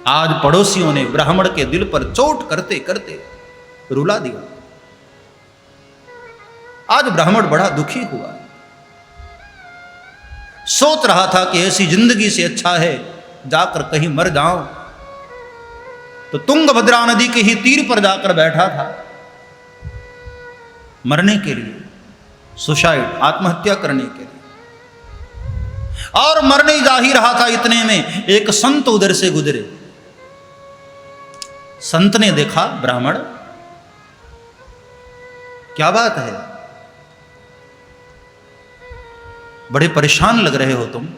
आज पड़ोसियों ने ब्राह्मण के दिल पर चोट करते करते रुला दिया। आज ब्राह्मण बड़ा दुखी हुआ, सोच रहा था कि ऐसी जिंदगी से अच्छा है जाकर कहीं मर जाऊं। तो तुंगभद्रा नदी के ही तीर पर जाकर बैठा था मरने के लिए, सुसाइड, आत्महत्या करने के लिए। और मरने जा ही रहा था, इतने में एक संत उधर से गुजरे। संत ने देखा, ब्राह्मण क्या बात है, बड़े परेशान लग रहे हो तुम,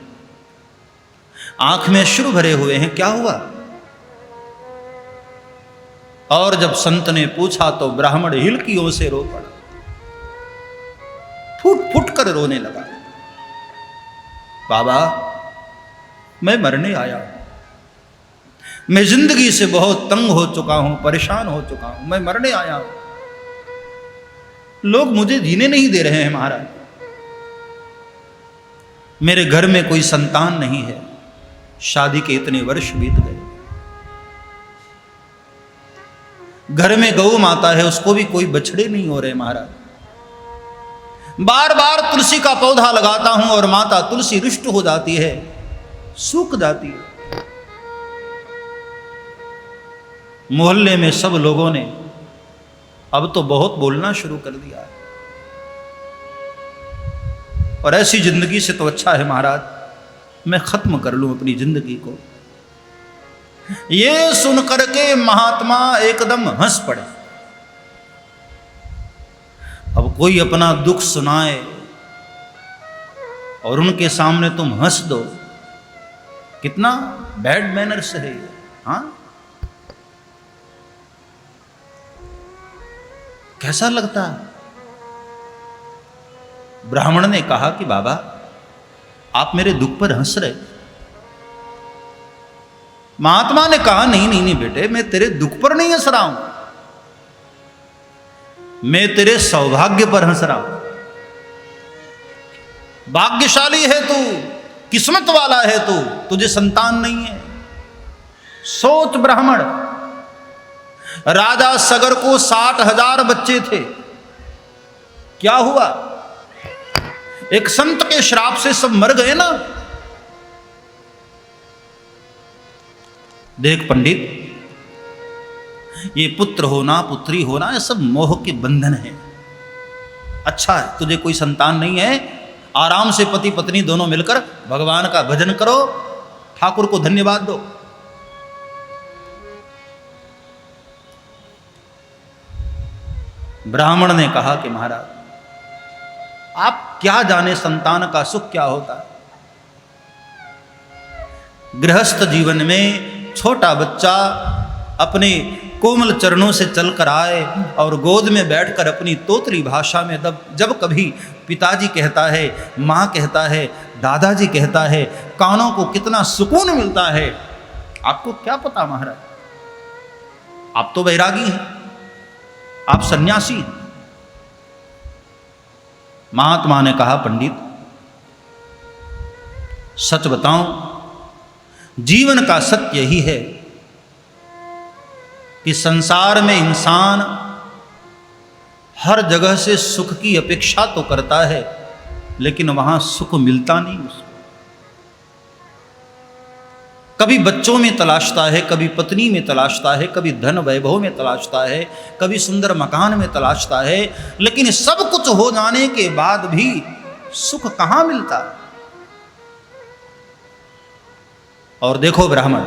आंख में अश्रु भरे हुए हैं, क्या हुआ? और जब संत ने पूछा तो ब्राह्मण हिलकियों से रो पड़ा, फूट फूट कर रोने लगा। बाबा, मैं मरने आया हूं, मैं जिंदगी से बहुत तंग हो चुका हूं, परेशान हो चुका हूं, मैं मरने आया हूं, लोग मुझे जीने नहीं दे रहे हैं महाराज, मेरे घर में कोई संतान नहीं है, शादी के इतने वर्ष बीत गए, घर में गौ माता है, उसको भी कोई बछड़े नहीं हो रहे महाराज, बार बार तुलसी का पौधा लगाता हूं और माता तुलसी रुष्ट हो जाती है, सूख जाती है। मोहल्ले में सब लोगों ने अब तो बहुत बोलना शुरू कर दिया है, और ऐसी जिंदगी से तो अच्छा है महाराज मैं खत्म कर लूं अपनी जिंदगी को। ये सुनकर के महात्मा एकदम हंस पड़े। अब कोई अपना दुख सुनाए और उनके सामने तुम हंस दो, कितना बैड मैनर्स है ये। हाँ, कैसा लगता है? ब्राह्मण ने कहा कि बाबा, आप मेरे दुख पर हंस रहे। महात्मा ने कहा नहीं नहीं नहीं बेटे, मैं तेरे दुख पर नहीं हंस रहा हूं, मैं तेरे सौभाग्य पर हंस रहा हूं। भाग्यशाली है तू, किस्मत वाला है तू, तुझे संतान नहीं है। सोच ब्राह्मण, राजा सगर को 60,000 बच्चे थे, क्या हुआ? एक संत के श्राप से सब मर गए ना। देख पंडित, ये पुत्र होना पुत्री होना ये सब मोह के बंधन है। अच्छा है तुझे कोई संतान नहीं है, आराम से पति पत्नी दोनों मिलकर भगवान का भजन करो, ठाकुर को धन्यवाद दो। ब्राह्मण ने कहा कि महाराज आप क्या जाने संतान का सुख क्या होता है। गृहस्थ जीवन में छोटा बच्चा अपने कोमल चरणों से चलकर आए और गोद में बैठकर अपनी तोतली भाषा में जब कभी पिताजी कहता है, माँ कहता है, दादाजी कहता है, कानों को कितना सुकून मिलता है। आपको क्या पता महाराज, आप तो वैरागी हैं, आप सन्यासी हैं। महात्मा ने कहा पंडित सच बताऊं, जीवन का सत्य यही है कि संसार में इंसान हर जगह से सुख की अपेक्षा तो करता है, लेकिन वहां सुख मिलता नहीं उसको। कभी बच्चों में तलाशता है, कभी पत्नी में तलाशता है, कभी धन वैभव में तलाशता है, कभी सुंदर मकान में तलाशता है, लेकिन सब कुछ हो जाने के बाद भी सुख कहां मिलता है। और देखो ब्राह्मण,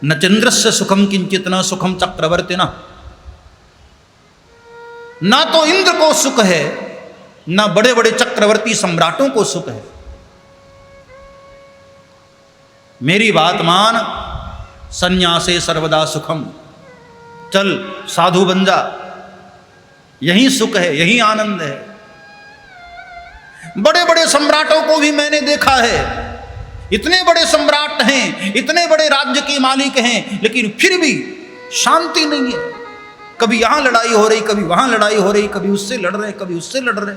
न चंद्रस्य सुखम किंचित न सुखम चक्रवर्तिना, ना तो इंद्र को सुख है, ना बड़े बड़े चक्रवर्ती सम्राटों को सुख है। मेरी बात मान, सन्यासे सर्वदा सुखम, चल साधु बन जा, यही सुख है, यही आनंद है। बड़े बड़े सम्राटों को भी मैंने देखा है, इतने बड़े सम्राट हैं, इतने बड़े राज्य के मालिक हैं, लेकिन फिर भी शांति नहीं है। कभी यहां लड़ाई हो रही, कभी वहां लड़ाई हो रही, कभी उससे लड़ रहे, कभी उससे लड़ रहे।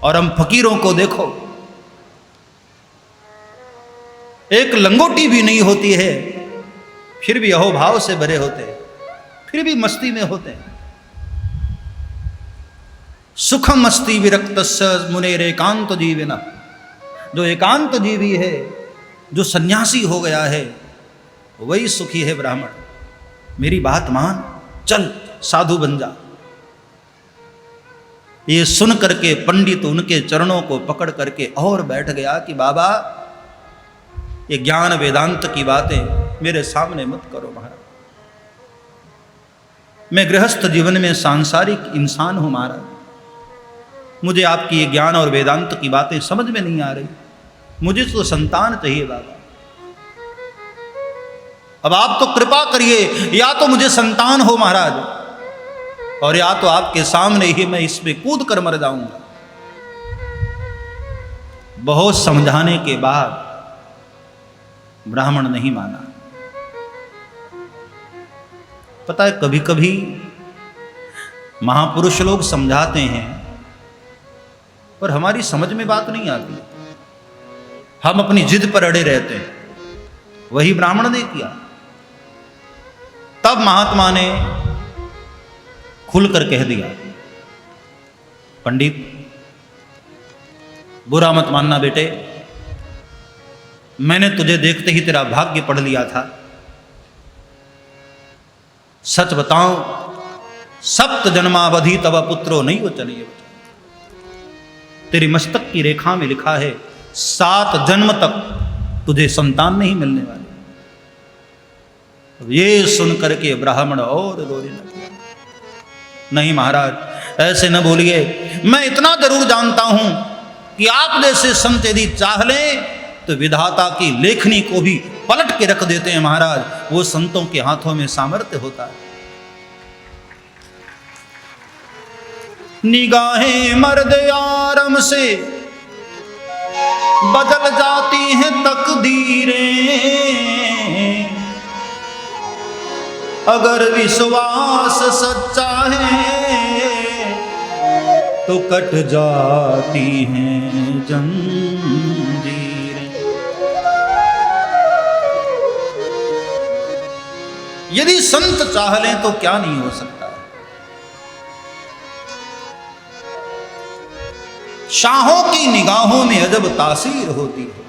और हम फकीरों को देखो, एक लंगोटी भी नहीं होती है फिर भी अहोभाव से भरे होते हैं, फिर भी मस्ती में होते हैं। सुखम मस्ती विरक्तस्य मुनेर एकांत जीविना, जो एकांत जीवी है, जो सन्यासी हो गया है, वही सुखी है ब्राह्मण। मेरी बात मान, चल साधु बन जा। ये सुन करके पंडित उनके चरणों को पकड़ करके और बैठ गया कि बाबा ये ज्ञान वेदांत की बातें मेरे सामने मत करो महाराज। मैं गृहस्थ जीवन में सांसारिक इंसान हूं महाराज, मुझे आपकी ये ज्ञान और वेदांत की बातें समझ में नहीं आ रही। मुझे तो संतान चाहिए बाबा। अब आप तो कृपा करिए, या तो मुझे संतान हो महाराज, और या तो आपके सामने ही मैं इसमें कूद कर मर जाऊंगा। बहुत समझाने के बाद ब्राह्मण नहीं माना। पता है, कभी कभी महापुरुष लोग समझाते हैं पर हमारी समझ में बात नहीं आती, हम अपनी जिद पर अड़े रहते हैं। वही ब्राह्मण ने किया। तब महात्मा ने खुलकर कह दिया, पंडित बुरा मत मानना बेटे, मैंने तुझे देखते ही तेरा भाग्य पढ़ लिया था। सच बताऊं, सप्त जन्मावधि तब पुत्रो नहीं वचनीय। तेरी मस्तक की रेखा में लिखा है 7 जन्म तक तुझे संतान नहीं मिलने वाले। ये सुन करके ब्राह्मण और रोने लगे। नहीं महाराज, ऐसे न बोलिए, मैं इतना जरूर जानता हूं कि आप जैसे संत यदि चाह लें तो विधाता की लेखनी को भी पलट के रख देते हैं महाराज। वो संतों के हाथों में सामर्थ्य होता है। निगाहें मर्द आरम से बदल जाती हैं तकदीरें, अगर विश्वास सच्चा है तो कट जाती हैं जंजीरें। यदि संत चाह लें तो क्या नहीं हो सकता। शाहों की निगाहों में अजब तासीर होती है।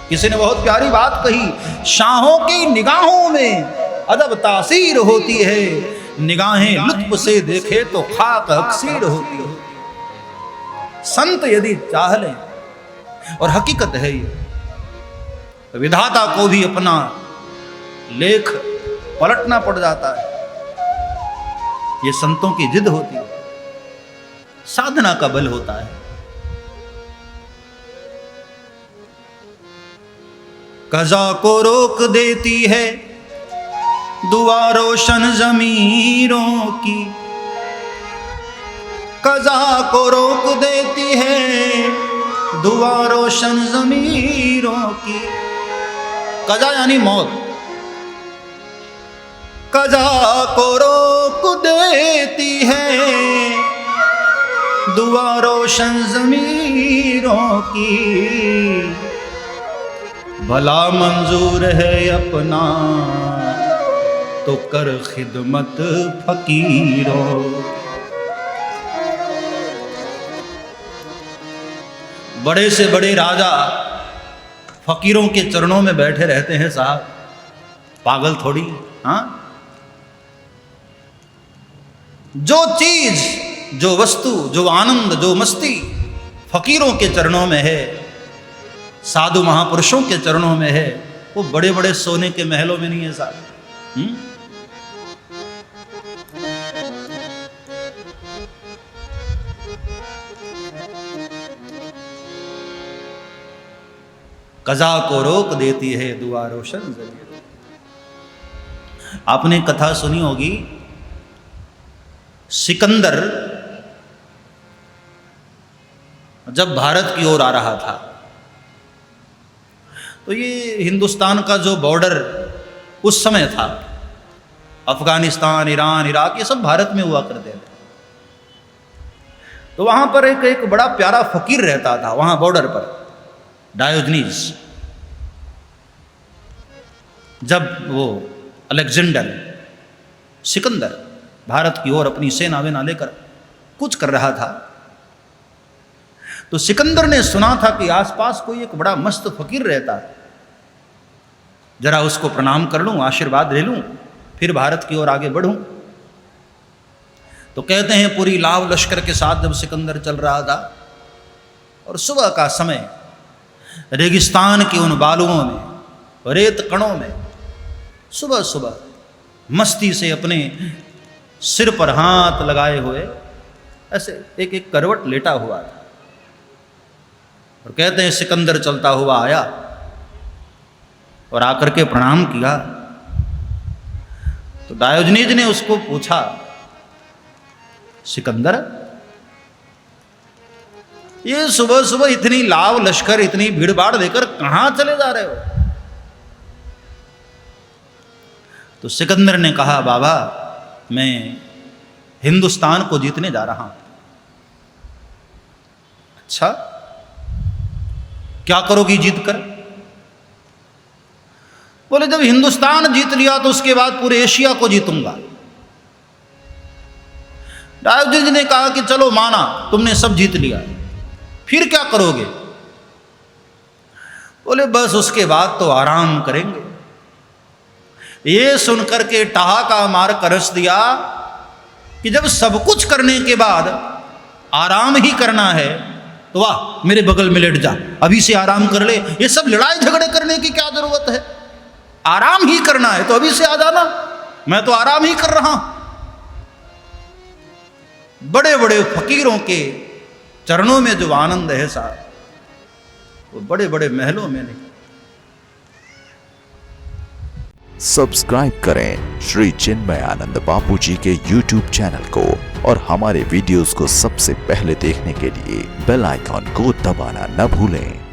किसी ने बहुत प्यारी बात कही, शाहों की निगाहों में अदब तासीर होती है, निगाहें लुत्फ से देखे तो खाक अक्सीर होती है। संत यदि चाह लें, और हकीकत है ये, तो विधाता को भी अपना लेख पलटना पड़ जाता है। ये संतों की जिद होती है, साधना का बल होता है। कज़ा को रोक देती है दुआ रोशन ज़मीरों की, कज़ा को रोक देती है दुआ रोशन ज़मीरों की। कज़ा यानी मौत। कज़ा को रोक देती है दुआ रोशन ज़मीरों की, भला मंजूर है अपना तो कर खिदमत फकीरों। बड़े से बड़े राजा फकीरों के चरणों में बैठे रहते हैं साहब, पागल थोड़ी। हाँ, जो चीज, जो वस्तु, जो आनंद, जो मस्ती फकीरों के चरणों में है, साधु महापुरुषों के चरणों में है, वो बड़े बड़े सोने के महलों में नहीं है साहब। कज़ा को रोक देती है दुआ रोशन ज़मीरों। आपने कथा सुनी होगी, सिकंदर जब भारत की ओर आ रहा था तो ये हिंदुस्तान का जो बॉर्डर उस समय था, अफगानिस्तान, ईरान, इराक, ये सब भारत में हुआ करते थे। तो वहां पर एक बड़ा प्यारा फकीर रहता था वहां बॉर्डर पर, डायोजनीस। जब वो अलेक्जेंडर सिकंदर भारत की ओर अपनी सेना वेना लेकर कूच कर रहा था। तो सिकंदर ने सुना था कि आसपास कोई एक बड़ा मस्त फकीर रहता है, जरा उसको प्रणाम कर लूं, आशीर्वाद ले लूं, फिर भारत की ओर आगे बढ़ूं। तो कहते हैं पूरी लाव लश्कर के साथ जब सिकंदर चल रहा था और सुबह का समय रेगिस्तान के उन बालुओं में, रेत कणों में सुबह सुबह मस्ती से अपने सिर पर हाथ लगाए हुए ऐसे एक एक करवट लेटा हुआ था। और कहते हैं सिकंदर चलता हुआ आया और आकर के प्रणाम किया। तो डायोजनीज ने उसको पूछा, सिकंदर ये सुबह सुबह इतनी लाव लश्कर, इतनी भीड़ भाड़ लेकर कहां चले जा रहे हो? तो सिकंदर ने कहा, बाबा मैं हिंदुस्तान को जीतने जा रहा हूं। अच्छा, क्या करोगी जीत कर? बोले जब हिंदुस्तान जीत लिया तो उसके बाद पूरे एशिया को जीतूंगा। डायोजनीज ने कहा कि चलो माना, तुमने सब जीत लिया, फिर क्या करोगे? बोले बस उसके बाद तो आराम करेंगे। ये सुनकर के ठहाका मार करस दिया कि जब सब कुछ करने के बाद आराम ही करना है तो वाह, मेरे बगल में लेट जा, अभी से आराम कर ले। ये सब लड़ाई झगड़े करने की क्या जरूरत है? आराम ही करना है तो अभी से आ जाना, मैं तो आराम ही कर रहा हूं। बड़े बड़े फकीरों के चरणों में जो आनंद है साहब, वो बड़े बड़े महलों में नहीं। सब्सक्राइब करें श्री चिन्मयानंद बापू जी के YouTube चैनल को और हमारे वीडियोस को सबसे पहले देखने के लिए बेल आइकॉन को दबाना न भूलें।